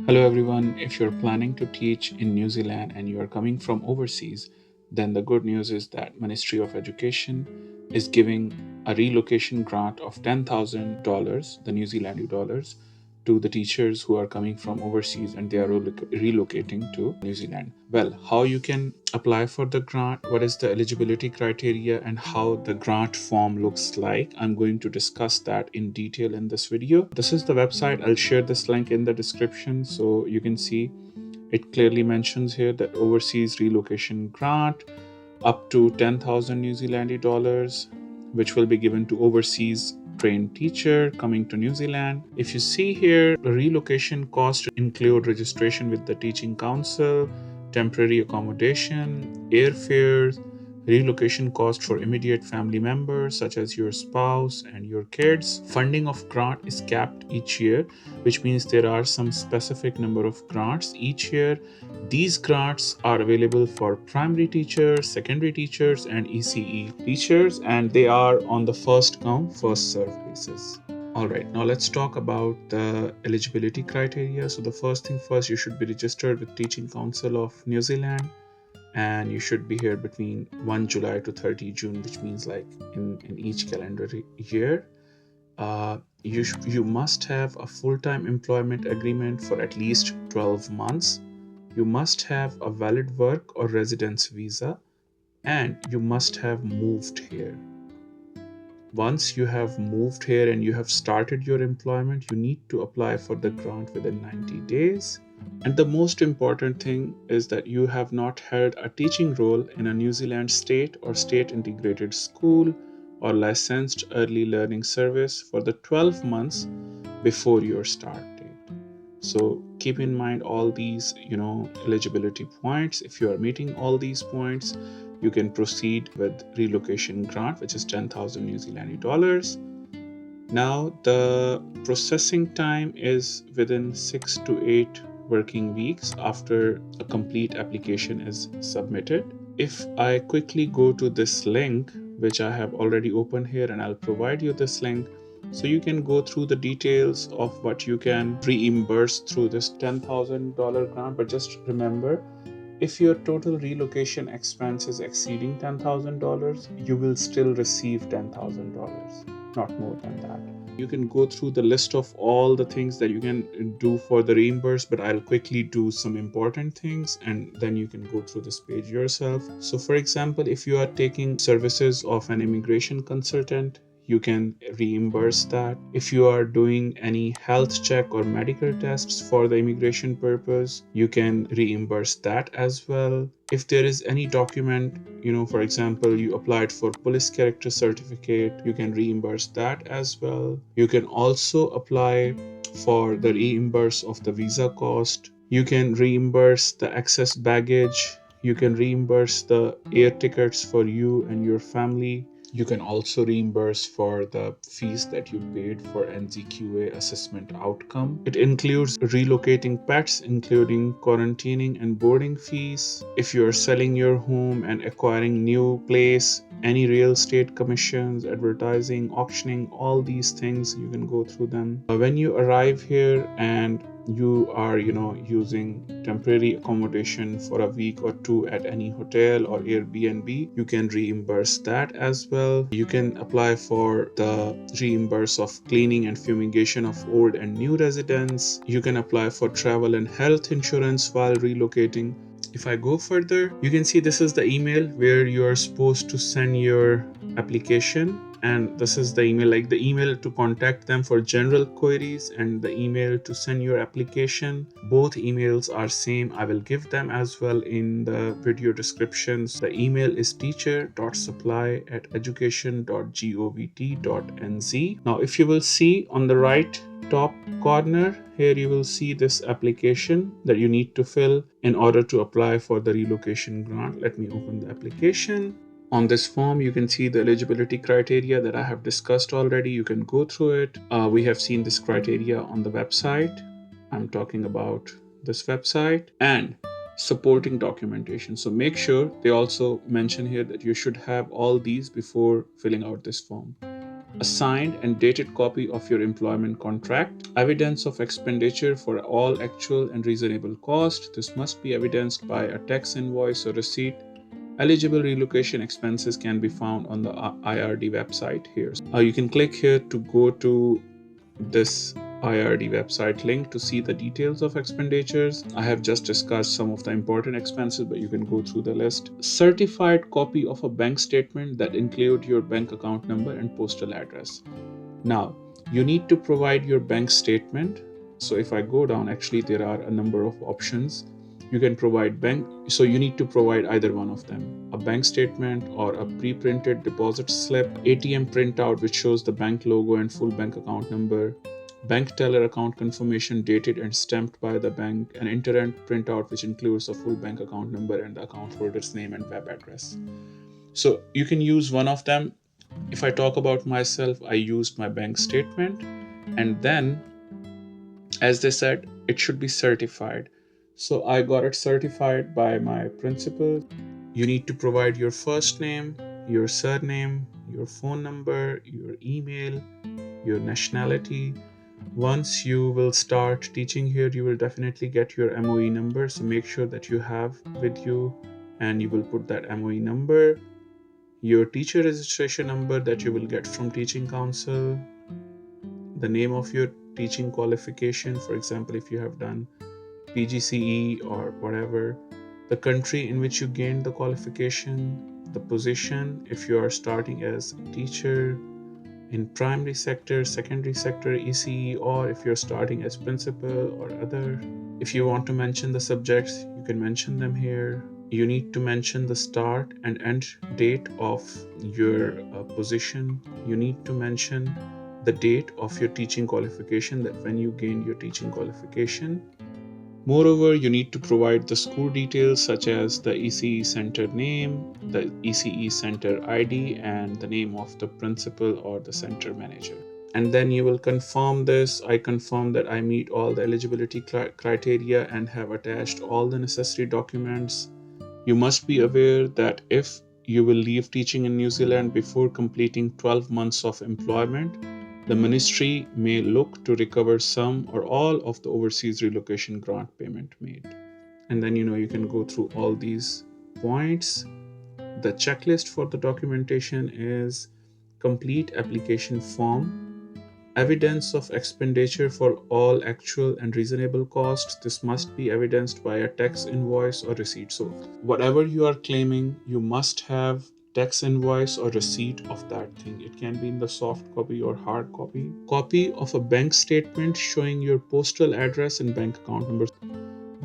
Hello everyone, if you're planning to teach in New Zealand and you are coming from overseas, then the good news is that Ministry of Education is giving a relocation grant of $10,000, the New Zealand dollars, to the teachers who are coming from overseas and they are relocating to New Zealand. Well, how you can apply for the grant, what is the eligibility criteria, and how the grant form looks like, I'm going to discuss that in detail in this video. This is the website. I'll share this link in the description so you can see it clearly mentions here that overseas relocation grant up to 10,000 New Zealand dollars, which will be given to overseas trained teacher coming to New Zealand. If you see here, the relocation cost include registration with the teaching council, temporary accommodation, airfares, relocation cost for immediate family members such as your spouse and your kids. Funding of grant is capped each year, which means there are some specific number of grants each year. These grants are available for primary teachers, secondary teachers, and ECE teachers, and they are on the first come, first serve basis. All right, now let's talk about the eligibility criteria. So the first thing first, you should be registered with Teaching Council of New Zealand, and you should be here between 1 July to 30 June, which means like in each calendar year. You must have a full-time employment agreement for at least 12 months. You must have a valid work or residence visa, and you must have moved here. Once you have moved here and you have started your employment, you need to apply for the grant within 90 days. And the most important thing is that you have not held a teaching role in a New Zealand state or state integrated school or licensed early learning service for the 12 months before your start date. So keep in mind all these, eligibility points. If you are meeting all these points, you can proceed with relocation grant, which is 10,000 New Zealand dollars. Now, the processing time is within 6 to 8 working weeks after a complete application is submitted. If I quickly go to this link, which I have already opened here, and I'll provide you this link, so you can go through the details of what you can reimburse through this $10,000 grant. But just remember, if your total relocation expense is exceeding $10,000, you will still receive $10,000, not more than that. You can go through the list of all the things that you can do for the reimburse, but I'll quickly do some important things and then you can go through this page yourself. So for example, if you are taking services of an immigration consultant, you can reimburse that. If you are doing any health check or medical tests for the immigration purpose, you can reimburse that as well. If there is any document, for example, you applied for police character certificate, you can reimburse that as well. You can also apply for the reimburse of the visa cost. You can reimburse the excess baggage. You can reimburse the air tickets for you and your family. You can also reimburse for the fees that you paid for NZQA assessment outcome. It includes relocating pets, including quarantining and boarding fees. If you are selling your home and acquiring new place, any real estate commissions, advertising, auctioning, all these things, you can go through them. When you arrive here and you are using temporary accommodation for a week or two at any hotel or Airbnb, you can reimburse that as well. You can apply for the reimburse of cleaning and fumigation of old and new residents. You can apply for travel and health insurance while relocating. If I go further, you can see this is the email where you are supposed to send your application, and this is the email, like the email to contact them for general queries and the email to send your application. Both emails are same. I will give them as well in the video descriptions. The email is teacher.supply@education.govt.nz. Now if you will see on the right top corner here, you will see this application that you need to fill in order to apply for the relocation grant. Let me open the application. On this form, you can see the eligibility criteria that I have discussed already. You can go through it. We have seen this criteria on the website. I'm talking about this website. And supporting documentation. So make sure they also mention here that you should have all these before filling out this form. a signed and dated copy of your employment contract, evidence of expenditure for all actual and reasonable cost. This must be evidenced by a tax invoice or receipt. Eligible relocation expenses can be found on the IRD website here. You can click here to go to this IRD website link to see the details of expenditures. I have just discussed some of the important expenses, but you can go through the list. Certified copy of a bank statement that include your bank account number and postal address. Now, you need to provide your bank statement. So if I go down, actually there are a number of options. You can provide so you need to provide either one of them, a bank statement or a pre-printed deposit slip, ATM printout which shows the bank logo and full bank account number, bank teller account confirmation dated and stamped by the bank, an internet printout which includes a full bank account number and the account holder's name and web address. So you can use one of them. If I talk about myself, I used my bank statement, and then, as they said, it should be certified. So I got it certified by my principal. You need to provide your first name, your surname, your phone number, your email, your nationality. Once you will start teaching here, you will definitely get your MOE number. So make sure that you have with you, and you will put that MOE number, your teacher registration number that you will get from teaching council, the name of your teaching qualification, for example, if you have done PGCE or whatever, the country in which you gained the qualification, the position, if you are starting as a teacher in primary sector, secondary sector, ECE, or if you're starting as principal or other. If you want to mention the subjects, you can mention them here. You need to mention the start and end date of your position. You need to mention the date of your teaching qualification, that when you gained your teaching qualification. Moreover, you need to provide the school details such as the ECE center name, the ECE center ID, and the name of the principal or the center manager. And then you will confirm this. I confirm that I meet all the eligibility criteria and have attached all the necessary documents. You must be aware that if you will leave teaching in New Zealand before completing 12 months of employment, the ministry may look to recover some or all of the overseas relocation grant payment made. And then you can go through all these points. The checklist for the documentation is complete application form, evidence of expenditure for all actual and reasonable costs. This must be evidenced by a tax invoice or receipt. So whatever you are claiming, you must have tax invoice or receipt of that thing. It can be in the soft copy or hard copy. Copy of a bank statement showing your postal address and bank account number.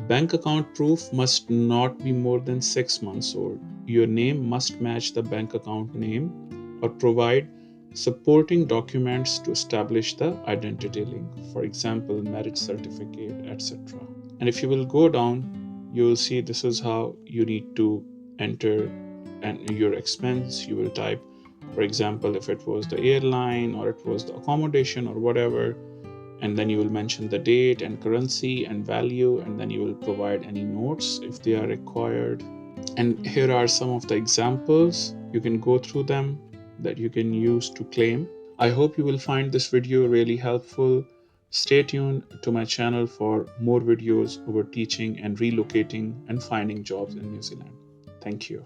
Bank account proof must not be more than 6 months old. Your name must match the bank account name, or provide supporting documents to establish the identity link, for example, marriage certificate, etc. And if you will go down, you will see this is how you need to enter and your expense. You will type, for example, if it was the airline or it was the accommodation or whatever, and then you will mention the date and currency and value, and then you will provide any notes if they are required. And here are some of the examples. You can go through them that you can use to claim. I hope you will find this video really helpful. Stay tuned to my channel for more videos over teaching and relocating and finding jobs in New Zealand. Thank you.